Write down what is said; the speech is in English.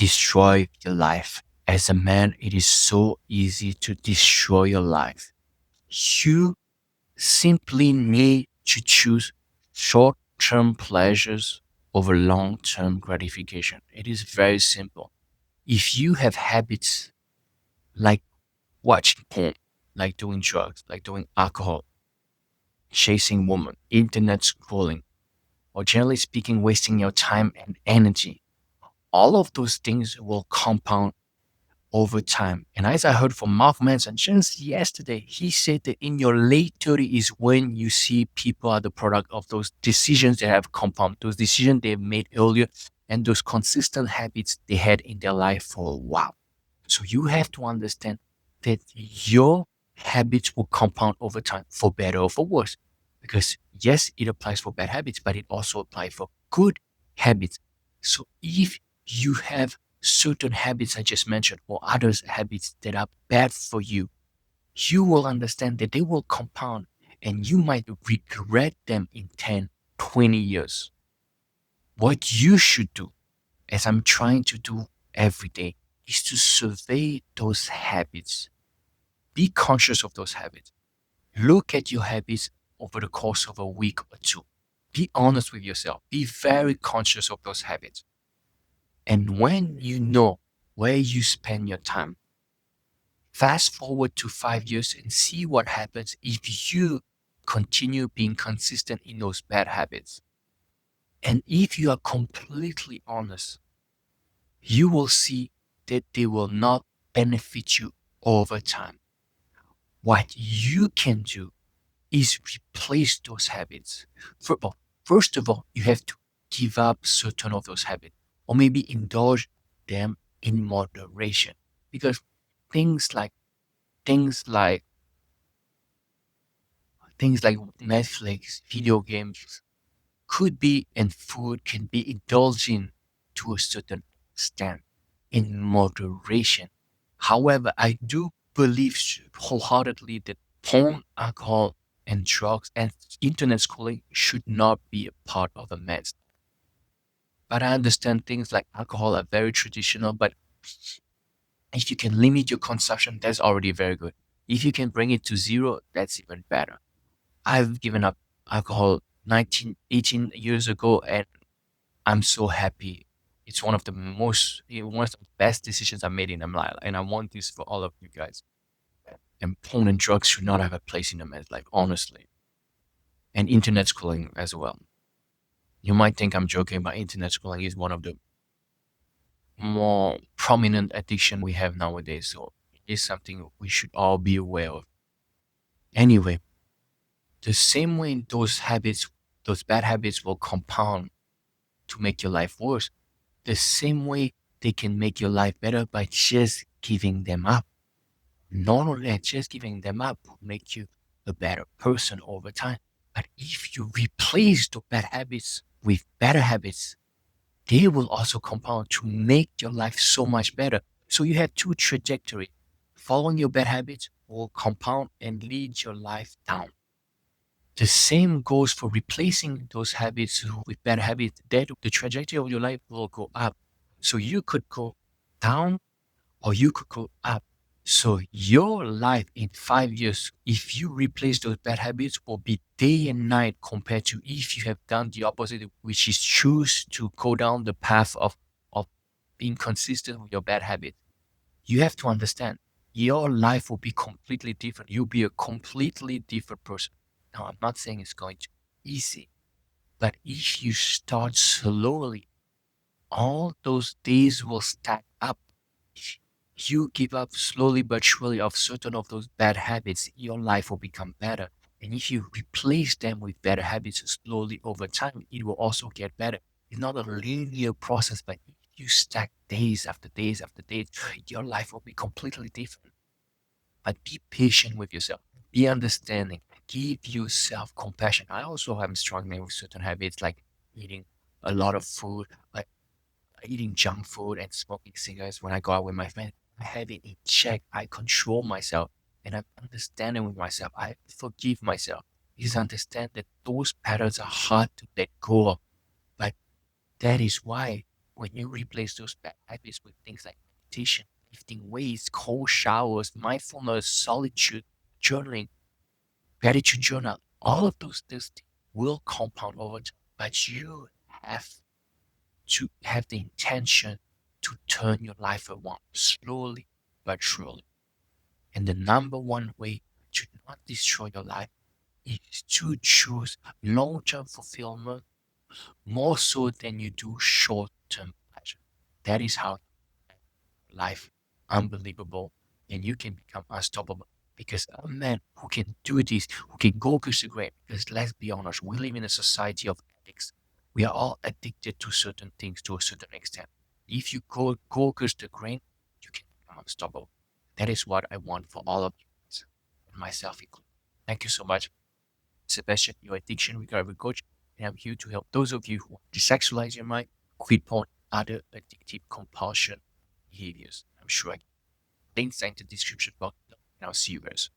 destroy your life. As a man, it is so easy to destroy your life. You simply need to choose short term pleasures over long term gratification. It is very simple. If you have habits like watching porn, like doing drugs, like doing alcohol, chasing women, internet scrolling, or generally speaking, wasting your time and energy, all of those things will compound over time. And as I heard from Mark Manson just yesterday, he said that in your late 30s is when you see people are the product of those decisions they have compounded, those decisions they've made earlier, and those consistent habits they had in their life for a while. So you have to understand that your habits will compound over time, for better or for worse. Because yes, it applies for bad habits, but it also applies for good habits. So if you have certain habits I just mentioned or others habits that are bad for you, you will understand that they will compound and you might regret them in 10, 20 years. What you should do, as I'm trying to do every day, is to survey those habits. Be conscious of those habits. Look at your habits over the course of a week or two. Be honest with yourself. Be very conscious of those habits. And when you know where you spend your time, fast forward to 5 years and see what happens if you continue being consistent in those bad habits. And if you are completely honest, you will see that they will not benefit you over time. What you can do is replace those habits. First of all, you have to give up certain of those habits or maybe indulge them in moderation because things like things like things like Netflix, video games could be and food can be indulging to a certain extent in moderation. However, I do believe wholeheartedly that porn, alcohol, and drugs and internet schooling should not be a part of a man's. But I understand things like alcohol are very traditional, but if you can limit your consumption, that's already very good. If you can bring it to zero, that's even better. I've given up alcohol 19, 18 years ago, and I'm so happy. It's one of the one of the best decisions I made in my life, and I want this for all of you guys. And porn and drugs should not have a place in a man's life, honestly. And internet schooling as well. You might think I'm joking, but internet schooling is one of the more prominent addiction we have nowadays. So it is something we should all be aware of. Anyway, the same way those bad habits will compound to make your life worse, the same way they can make your life better by just giving them up. Not only that, just giving them up will make you a better person over time. But if you replace the bad habits with better habits, they will also compound to make your life so much better. So you have two trajectories. Following your bad habits will compound and lead your life down. The same goes for replacing those habits with better habits. That the trajectory of your life will go up. So you could go down or you could go up. So your life in 5 years, if you replace those bad habits, will be day and night compared to if you have done the opposite, which is choose to go down the path of being consistent with your bad habit. You have to understand your life will be completely different. You'll be a completely different person. Now, I'm not saying it's going to be easy, but if you start slowly, all those days will stack up. If you give up slowly but surely of certain of those bad habits, your life will become better. And if you replace them with better habits slowly over time, it will also get better. It's not a linear process, but if you stack days after days after days, your life will be completely different. But be patient with yourself. Be understanding. Give yourself compassion. I also am struggling with certain habits like eating a lot of food, like eating junk food and smoking cigarettes when I go out with my friends. I have it in check. I control myself and I'm understanding with myself. I forgive myself because I understand that those patterns are hard to let go of. But that is why when you replace those bad habits with things like meditation, lifting weights, cold showers, mindfulness, solitude, journaling, gratitude journal, all of those things will compound over time. But you have to have the intention to turn your life around slowly but surely. And the number one way to not destroy your life is to choose long-term fulfillment more so than you do short-term pleasure. That is how life unbelievable and you can become unstoppable. Because a man who can do this, who can go against the grain, because let's be honest, we live in a society of addicts. We are all addicted to certain things to a certain extent. If you go against the grain, you can become unstoppable. That is what I want for all of you guys, and myself included. Thank you so much, Sebastian, your addiction recovery coach, and I'm here to help those of you who want to desexualize your mind, quit porn, other addictive compulsion behaviors. I'm sure I can links in the description box, and I'll see you guys.